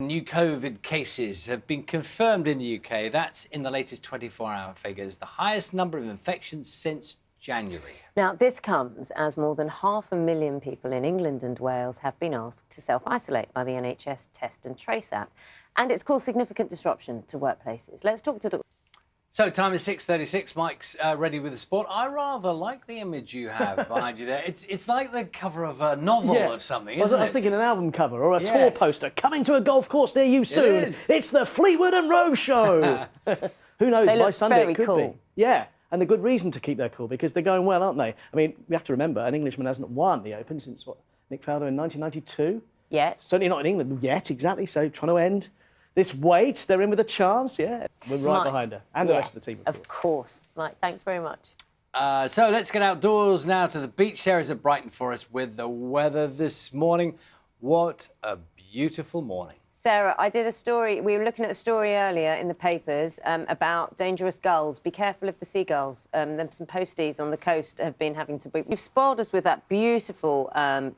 New COVID cases have been confirmed in the UK. That's in the latest 24-hour figures, the highest number of infections since January. Now, this comes as more than 500,000 people in England and Wales have been asked to self-isolate by the NHS Test and Trace app. And it's caused significant disruption to workplaces. Let's talk to... So, time is 6:36. Mike's ready with the sport. I rather like the image you have behind you there. It's like the cover of a novel or something, isn't it? I was thinking an album cover or a tour poster. Coming to a golf course near you soon. It's the Fleetwood and Rose Show. Who knows? By Sunday it could be. Yeah, and a good reason to keep their cool because they're going well, aren't they? I mean, we have to remember an Englishman hasn't won the Open since Nick Faldo in 1992. Yeah. Certainly not in England yet, exactly. So trying to end this wait, they're in with a chance, we're right behind her. And the rest of the team, of course. Mike, thanks very much. So let's get outdoors now to the beach. Sarah's at Brighton for us with the weather this morning. What a beautiful morning. Sarah, I did a story, we were looking at a story earlier in the papers about dangerous gulls. Be careful of the seagulls. Some posties on the coast have been having to... You've spoiled us with that beautiful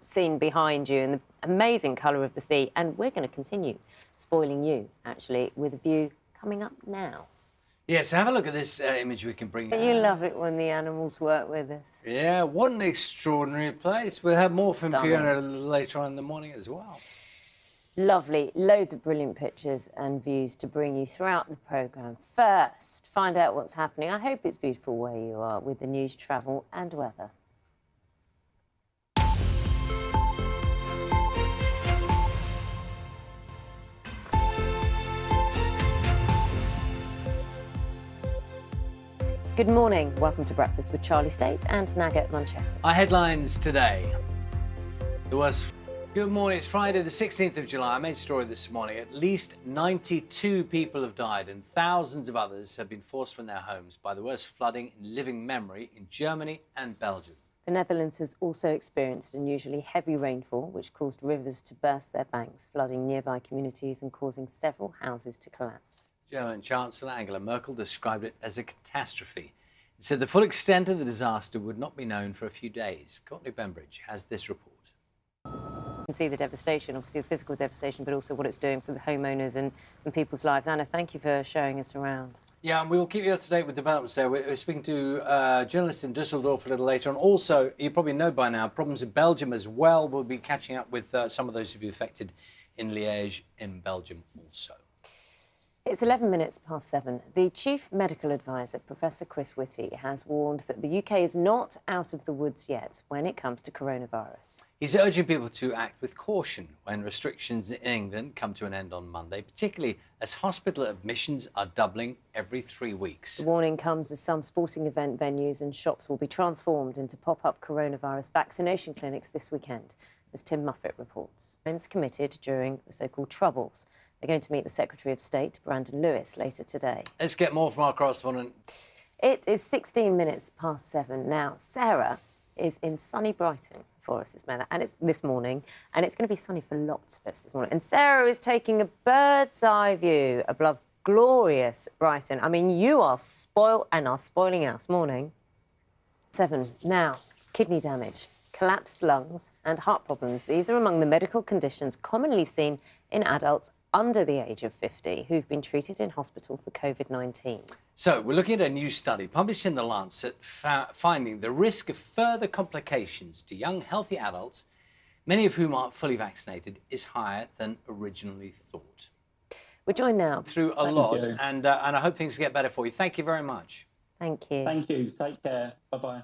scene behind you and the amazing colour of the sea, and we're going to continue spoiling you, actually, with a view coming up now. Yes, have a look at this image we can bring. You love it when the animals work with us. Yeah, what an extraordinary place. We'll have more from Fiona later on in the morning as well. Lovely, loads of brilliant pictures and views to bring you throughout the programme. First, find out what's happening. I hope it's beautiful where you are with the news, travel and weather. Good morning. Welcome to Breakfast with Charlie State and Naga Munchetty. Our headlines today. Good morning, it's Friday the 16th of July. I made a story this morning. At least 92 people have died and thousands of others have been forced from their homes by the worst flooding in living memory in Germany and Belgium. The Netherlands has also experienced unusually heavy rainfall, which caused rivers to burst their banks, flooding nearby communities and causing several houses to collapse. German Chancellor Angela Merkel described it as a catastrophe. It said the full extent of the disaster would not be known for a few days. Courtney Bembridge has this report. You can see the devastation, obviously the physical devastation, but also what it's doing for the homeowners and people's lives. Anna, thank you for showing us around. Yeah, and we'll keep you up to date with developments there. We're speaking to journalists in Dusseldorf a little later on. Also, you probably know by now, problems in Belgium as well. We'll be catching up with some of those who've been affected in Liège in Belgium also. It's 11 minutes past 7. The Chief Medical Advisor, Professor Chris Whitty, has warned that the UK is not out of the woods yet when it comes to coronavirus. He's urging people to act with caution when restrictions in England come to an end on Monday, particularly as hospital admissions are doubling every 3 weeks. The warning comes as some sporting event venues and shops will be transformed into pop-up coronavirus vaccination clinics this weekend, as Tim Muffet reports. Friends committed during the so-called Troubles. They're going to meet the Secretary of State, Brandon Lewis, later today. Let's get more from our correspondent. It is 16 minutes past 7 now. Sarah is in sunny Brighton for us this morning, and it's going to be sunny for lots of us this morning. And Sarah is taking a bird's eye view above glorious Brighton. I mean, you are spoilt and are spoiling us. Morning. 7 now. Kidney damage, collapsed lungs and heart problems. These are among the medical conditions commonly seen in adults under the age of 50 who've been treated in hospital for COVID-19. So we're looking at a new study published in The Lancet finding the risk of further complications to young, healthy adults, many of whom aren't fully vaccinated, is higher than originally thought. We're joined now. Through a lot, and I hope things get better for you. Thank you very much. Thank you. Thank you. Take care. Bye-bye.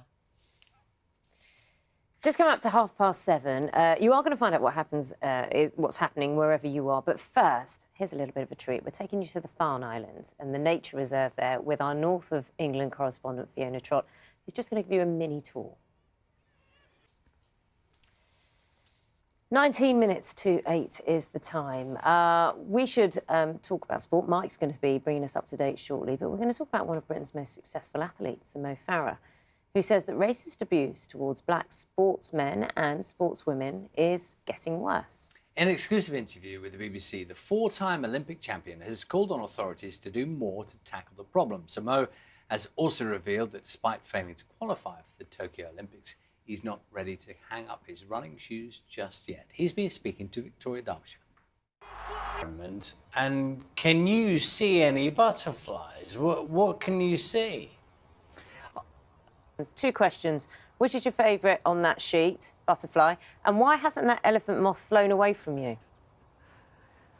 Just coming up to 7:30, you are going to find out what's happening wherever you are. But first, here's a little bit of a treat. We're taking you to the Farne Islands and the nature reserve there with our North of England correspondent, Fiona Trott, who's just going to give you a mini tour. 19 minutes to 8 is the time. We should talk about sport. Mike's going to be bringing us up to date shortly, but we're going to talk about one of Britain's most successful athletes, Mo Farah, who says that racist abuse towards black sportsmen and sportswomen is getting worse. In an exclusive interview with the BBC, the four-time Olympic champion has called on authorities to do more to tackle the problem. So Mo has also revealed that despite failing to qualify for the Tokyo Olympics, he's not ready to hang up his running shoes just yet. He's been speaking to Victoria Derbyshire. And can you see any butterflies? What can you see? There's 2 questions. Which is your favourite on that sheet, butterfly? And why hasn't that elephant moth flown away from you?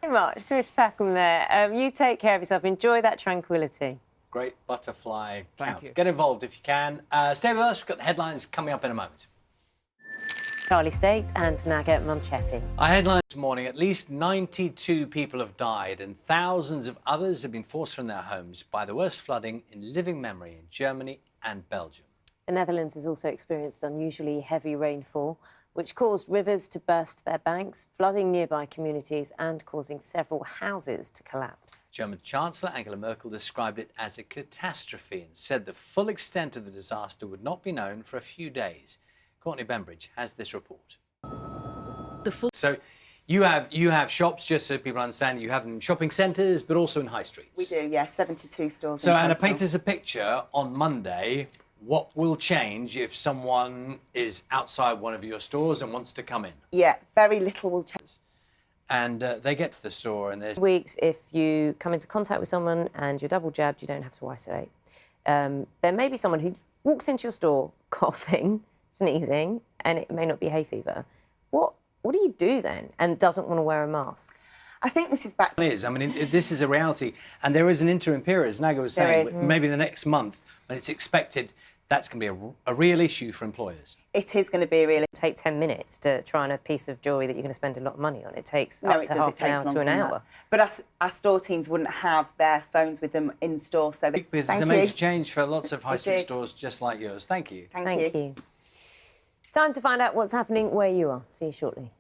Very much, Chris Packham there. You take care of yourself. Enjoy that tranquility. Great butterfly Thank count. you. Get involved if you can. Stay with us. We've got the headlines coming up in a moment. Charlie State and Naga Munchetty. Our headlines this morning, at least 92 people have died and thousands of others have been forced from their homes by the worst flooding in living memory in Germany and Belgium. The Netherlands has also experienced unusually heavy rainfall, which caused rivers to burst their banks, flooding nearby communities and causing several houses to collapse. German Chancellor Angela Merkel described it as a catastrophe and said the full extent of the disaster would not be known for a few days. Courtney Bembridge has this report. So you have shops, just so people understand, you have them in shopping centres, but also in high streets. We do, yeah, 72 stores. So in Anna, total. paint us a picture on Monday. What will change if someone is outside one of your stores and wants to come in? Yeah, very little will change. And they get to the store and there's... Weeks, if you come into contact with someone and you're double jabbed, you don't have to isolate. There may be someone who walks into your store coughing, sneezing, and it may not be hay fever. What do you do then and doesn't want to wear a mask? I think this is back to... I mean, this is a reality. And there is an interim period, as Naga was saying, is. maybe the next month, when it's expected that's going to be a real issue for employers. It is going to be a real... Take 10 minutes to try on a piece of jewellery that you're going to spend a lot of money on. It takes No, up it to does. half It an takes hour to longer an than hour. that. But our store teams wouldn't have their phones with them in store, so... Because Thank it's a you. major change for lots of high street is. stores just like yours. Thank you. Thank Thank you. Time to find out what's happening where you are. See you shortly.